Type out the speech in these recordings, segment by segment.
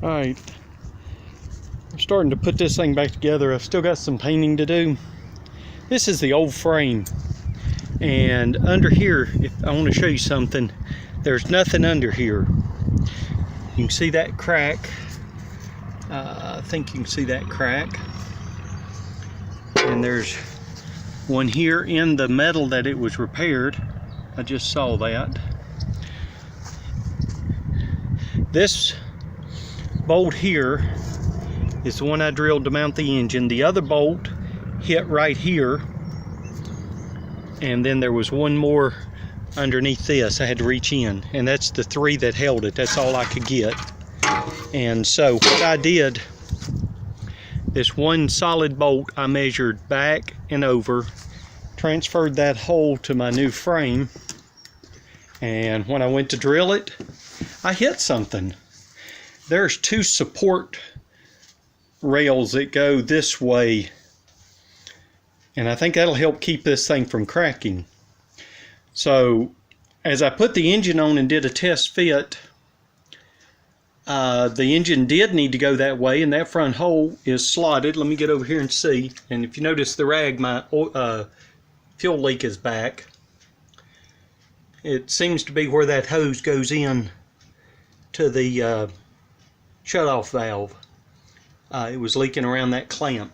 Alright, I'm starting to put this thing back together. I've still got some painting to do. This is the old frame, and under here, if I want to show you something, there's nothing under here. You can see that crack. I think you can see that crack, and there's one here in the metal that it was repaired. I just saw that. This bolt here is the one I drilled to mount the engine. The other bolt hit right here, and then there was one more underneath this. I had to reach in, and that's the three that held it. That's all I could get. And so what I did, this one solid bolt I measured back and over, transferred that hole to my new frame, and when I went to drill it, I hit something. There's two support rails that go this way, and I think that'll help keep this thing from cracking. So as I put the engine on and did a test fit, the engine did need to go that way, and that front hole is slotted. Let me get over here and see. And if you notice the rag, my fuel leak is back. It seems to be where that hose goes in to the shut-off valve. It was leaking around that clamp.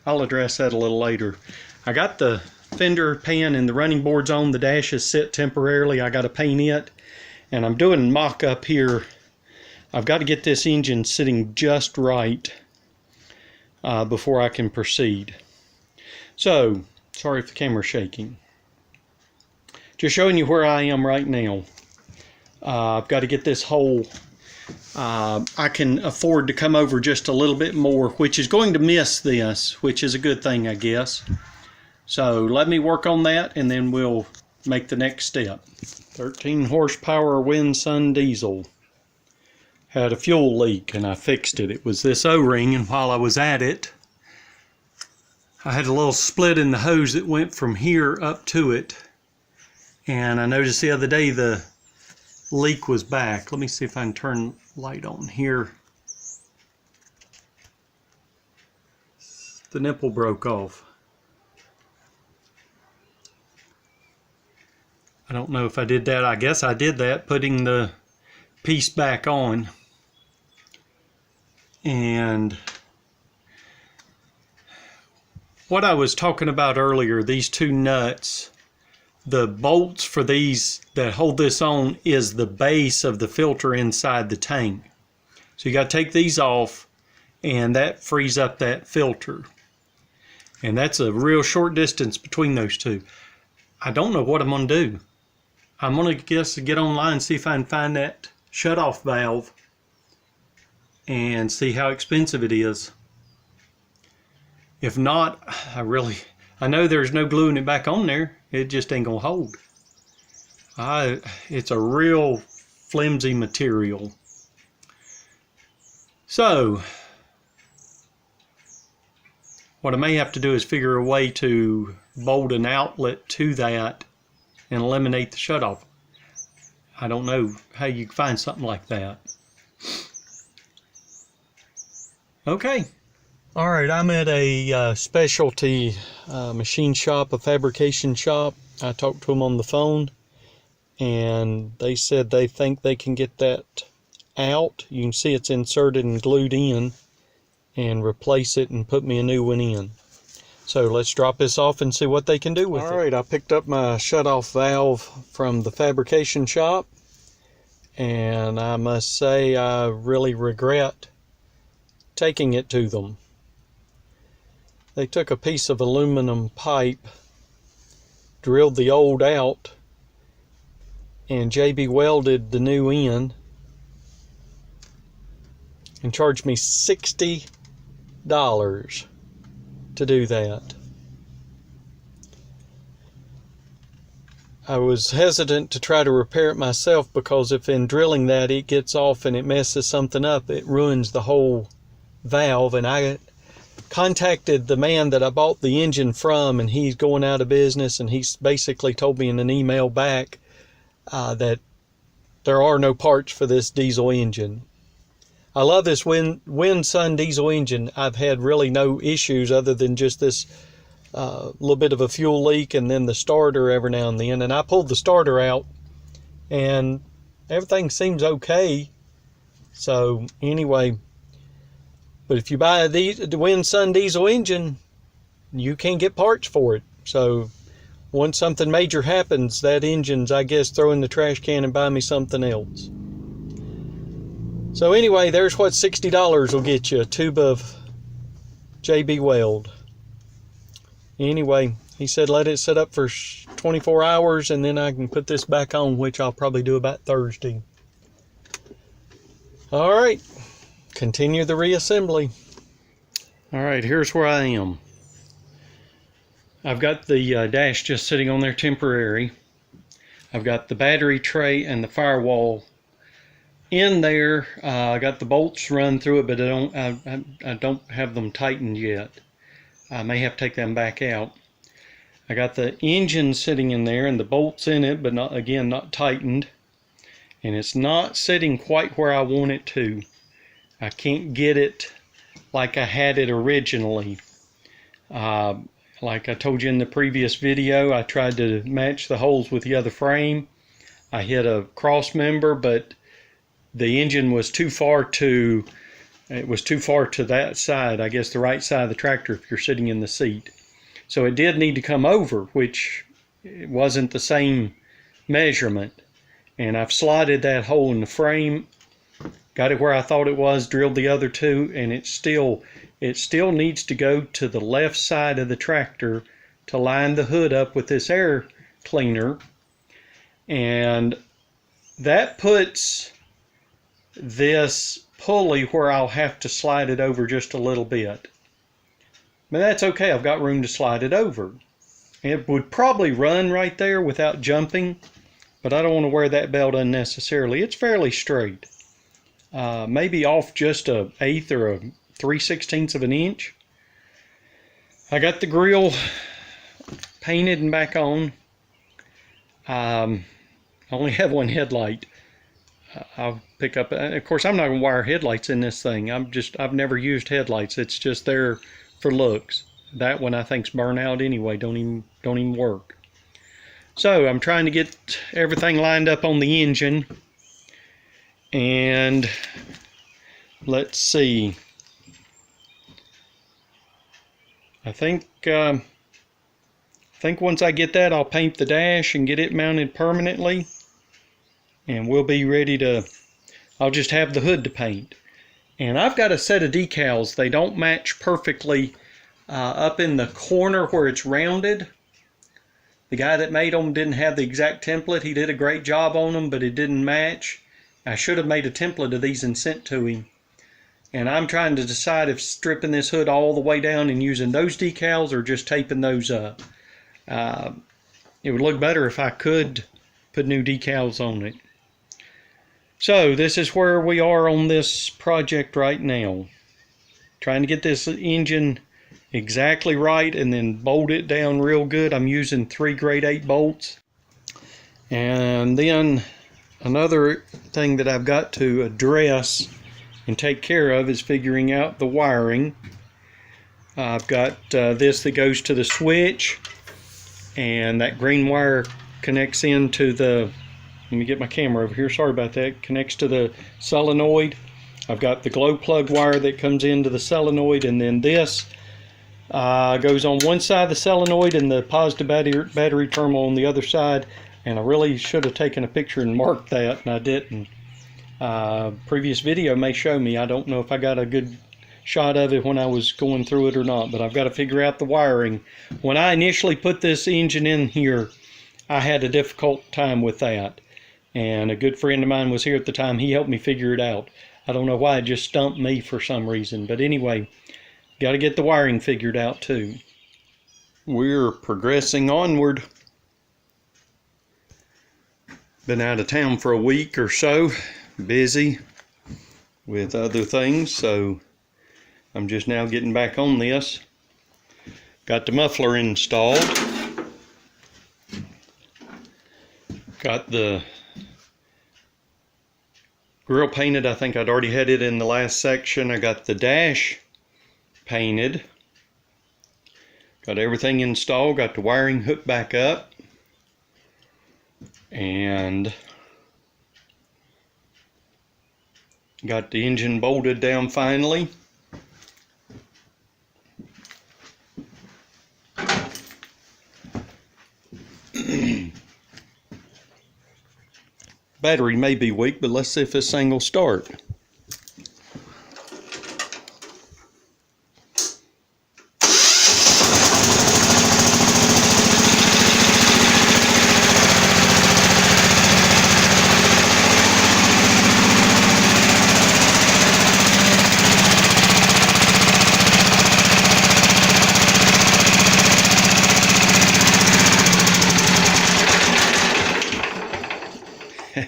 I'll address that a little later. I got the fender pan and the running boards on. The dash is set temporarily. I got to paint it, and I'm doing mock-up here. I've got to get this engine sitting just right before I can proceed. So, sorry if the camera's shaking. Just showing you where I am right now. I've got to get this hole. I can afford to come over just a little bit more, which is going to miss this, which is a good thing, I guess. So let me work on that, and then we'll make the next step. 13 horsepower Winsun diesel. Had a fuel leak, and I fixed it. It was this O-ring, and while I was at it, I had a little split in the hose that went from here up to it. And I noticed the other day the leak was back. Let me see if I can turn light on here. The nipple broke off. I don't know if I did that. I guess I did that, putting the piece back on. And what I was talking about earlier, these two nuts, the bolts for these that hold this on is the base of the filter inside the tank. So you got to take these off, and that frees up that filter. And that's a real short distance between those two. I don't know what I'm going to do. I'm going to get online and see if I can find that shut-off valve and see how expensive it is. If not, I know there's no gluing it back on there. It just ain't gonna hold. It's a real flimsy material. So what I may have to do is figure a way to bolt an outlet to that and eliminate the shutoff. I don't know how you can find something like that. Okay. Alright, I'm at a specialty machine shop, a fabrication shop. I talked to them on the phone, and they said they think they can get that out. You can see it's inserted and glued in, and replace it and put me a new one in. So let's drop this off and see what they can do with it. Alright, I picked up my shutoff valve from the fabrication shop, and I must say I really regret taking it to them. They took a piece of aluminum pipe, drilled the old out, and JB welded the new in, and charged me $60 to do that. I was hesitant to try to repair it myself, because if in drilling that it gets off and it messes something up, it ruins the whole valve. And I contacted the man that I bought the engine from, and he's going out of business, and he's basically told me in an email back that there are no parts for this diesel engine. I love this Sun diesel engine. I've had really no issues other than just this little bit of a fuel leak and then the starter every now and then. And I pulled the starter out and everything seems okay. So anyway, but if you buy the Sun diesel engine, you can't get parts for it. So once something major happens, that engine's, I guess, throw in the trash can and buy me something else. So anyway, there's what $60 will get you, a tube of JB Weld. Anyway, he said let it sit up for 24 hours and then I can put this back on, which I'll probably do about Thursday. All right, continue the reassembly. All right, here's where I am. I've got the dash just sitting on there temporary. I've got the battery tray and the firewall in there. I got the bolts run through it, but I don't have them tightened yet. I may have to take them back out. I got the engine sitting in there and the bolts in it, but not tightened. And it's not sitting quite where I want it to. I can't get it like I had it originally. Like I told you in the previous video, I tried to match the holes with the other frame. I hit a cross member, but the engine was too far to that side, I guess the right side of the tractor if you're sitting in the seat. So it did need to come over, which it wasn't the same measurement. And I've slotted that hole in the frame, got it where I thought it was, drilled the other two, and it still needs to go to the left side of the tractor to line the hood up with this air cleaner. And that puts this pulley where I'll have to slide it over just a little bit. But that's okay, I've got room to slide it over. It would probably run right there without jumping, but I don't want to wear that belt unnecessarily. It's fairly straight. Maybe off just an 1/8 or a 3/16 of an inch. I got the grill painted and back on. I only have one headlight. I'll pick up, of course I'm not going to wire headlights in this thing. I've never used headlights. It's just there for looks. That one I think's burnt out anyway, don't even work. So I'm trying to get everything lined up on the engine. And let's see. I think once I get that, I'll paint the dash and get it mounted permanently. And we'll be ready to, I'll just have the hood to paint. And I've got a set of decals. They don't match perfectly up in the corner where it's rounded. The guy that made them didn't have the exact template. He did a great job on them, but it didn't match. I should have made a template of these and sent to him. And I'm trying to decide if stripping this hood all the way down and using those decals or just taping those up. It would look better if I could put new decals on it. So this is where we are on this project right now. Trying to get this engine exactly right and then bolt it down real good. I'm using 3 grade 8 bolts. And then another thing that I've got to address and take care of is figuring out the wiring. I've got this that goes to the switch, and that green wire connects into the, let me get my camera over here, sorry about that, connects to the solenoid. I've got the glow plug wire that comes into the solenoid, and then this goes on one side of the solenoid and the positive battery terminal on the other side. And I really should have taken a picture and marked that, and I didn't. Previous video may show me. I don't know if I got a good shot of it when I was going through it or not, but I've got to figure out the wiring. When I initially put this engine in here, I had a difficult time with that. And a good friend of mine was here at the time. He helped me figure it out. I don't know why, it just stumped me for some reason. But anyway, got to get the wiring figured out too. We're progressing onward. Been out of town for a week or so, busy with other things, so I'm just now getting back on this. Got the muffler installed. Got the Grill painted. I think I'd already had it in the last section. I got the dash painted. Got everything installed. Got the wiring hooked back up. And got the engine bolted down finally. Battery may be weak, but let's see if this thing will start.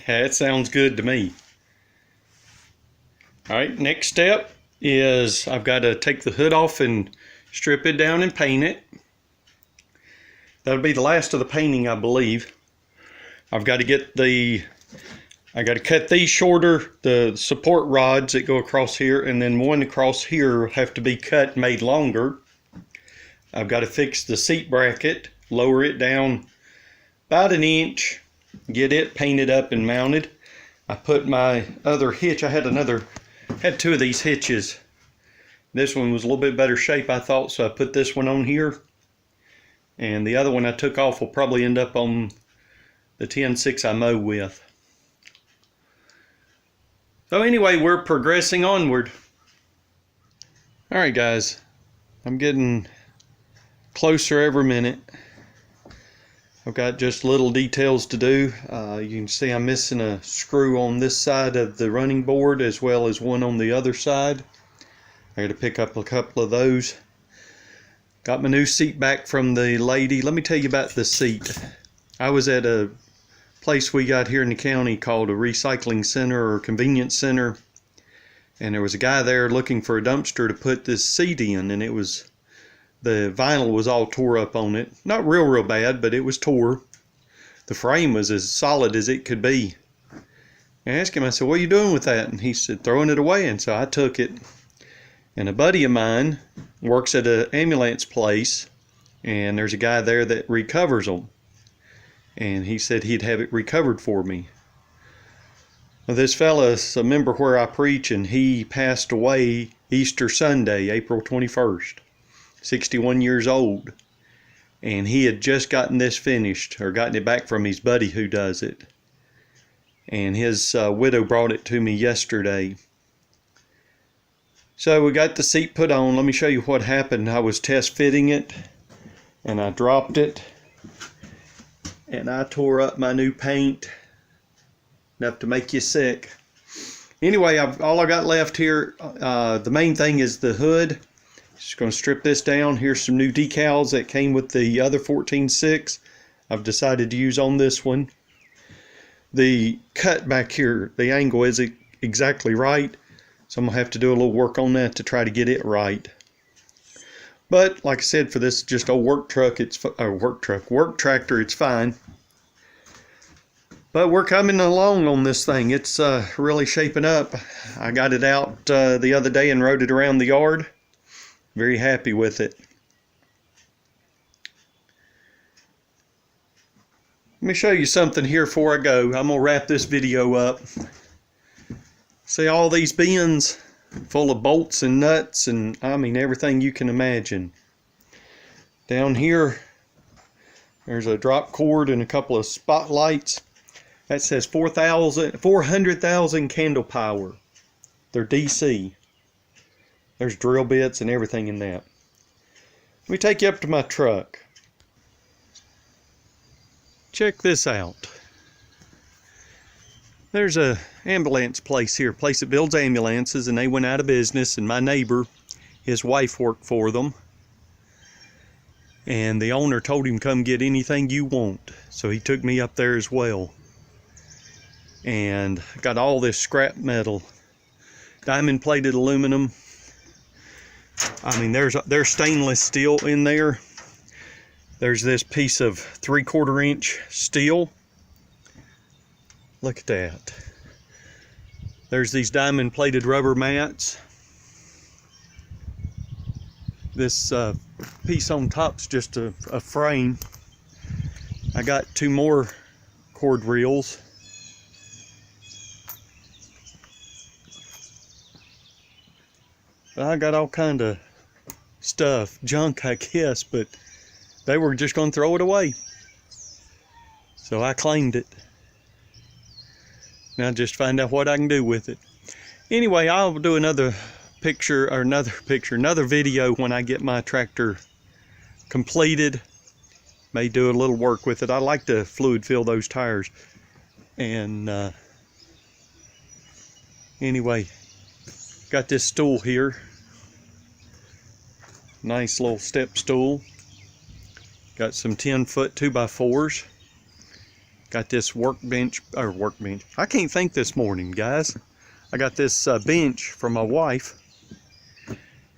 That sounds good to me. Alright, next step is I've got to take the hood off and strip it down and paint it. That'll be the last of the painting, I believe. I've got to get I got to cut these shorter, the support rods that go across here, and then one across here will have to be cut and made longer. I've got to fix the seat bracket, lower it down about an inch, get it painted up and mounted. I put my other hitch, I had two of these hitches. This one was a little bit better shape, I thought, so I put this one on here. And the other one I took off will probably end up on the 10-6 I mow with. So anyway, we're progressing onward. Alright guys, I'm getting closer every minute. I've got just little details to do. You can see I'm missing a screw on this side of the running board as well as one on the other side. I got to pick up a couple of those. Got my new seat back from the lady. Let me tell you about the seat. I was at a place we got here in the county called a recycling center or convenience center, and there was a guy there looking for a dumpster to put this seat in, and the vinyl was all tore up on it. Not real bad, but it was tore. The frame was as solid as it could be. I asked him, I said, what are you doing with that? And he said, throwing it away. And so I took it. And a buddy of mine works at an ambulance place, and there's a guy there that recovers them. And he said he'd have it recovered for me. Well, this fella's a member where I preach, and he passed away Easter Sunday, April 21st. 61 years old, and he had just gotten this finished, or gotten it back from his buddy who does it, and his widow brought it to me yesterday. So we got the seat put on. Let me show you what happened. I was test fitting it, and I dropped it, and I tore up my new paint, enough to make you sick. Anyway, all I got left here, the main thing is the hood. Just going to strip this down. Here's some new decals that came with the other 14.6. I've decided to use on this one. The cut back here, the angle isn't exactly right, so I'm going to have to do a little work on that to try to get it right. But like I said, for this just old work tractor, it's fine. But we're coming along on this thing. It's really shaping up. I got it out the other day and rode it around the yard. Very happy with it. Let me show you something here before I go. I'm going to wrap this video up. See all these bins full of bolts and nuts and I mean everything you can imagine. Down here there's a drop cord and a couple of spotlights. That says 400,000 candle power. They're DC. There's drill bits and everything in that. Let me take you up to my truck. Check this out. There's a ambulance place here, a place that builds ambulances, and they went out of business, and my neighbor, his wife worked for them. And the owner told him, come get anything you want. So he took me up there as well. And got all this scrap metal, diamond plated aluminum. I mean, there's stainless steel in there. There's this piece of 3/4 inch steel. Look at that. There's these diamond plated rubber mats. This piece on top's just a frame. I got 2 more cord reels. I got all kind of stuff, junk I guess, but they were just going to throw it away. So I claimed it. Now just find out what I can do with it. Anyway, I'll do another video when I get my tractor completed. May do a little work with it. I like to fluid fill those tires. And anyway, got this stool here. Nice little step stool. Got some 10-foot 2x4s. Got this workbench. I can't think this morning, guys. I got this bench for my wife.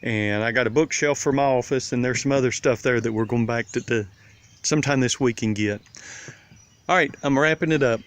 And I got a bookshelf for my office, and there's some other stuff there that we're going back to sometime this week and get. All right, I'm wrapping it up.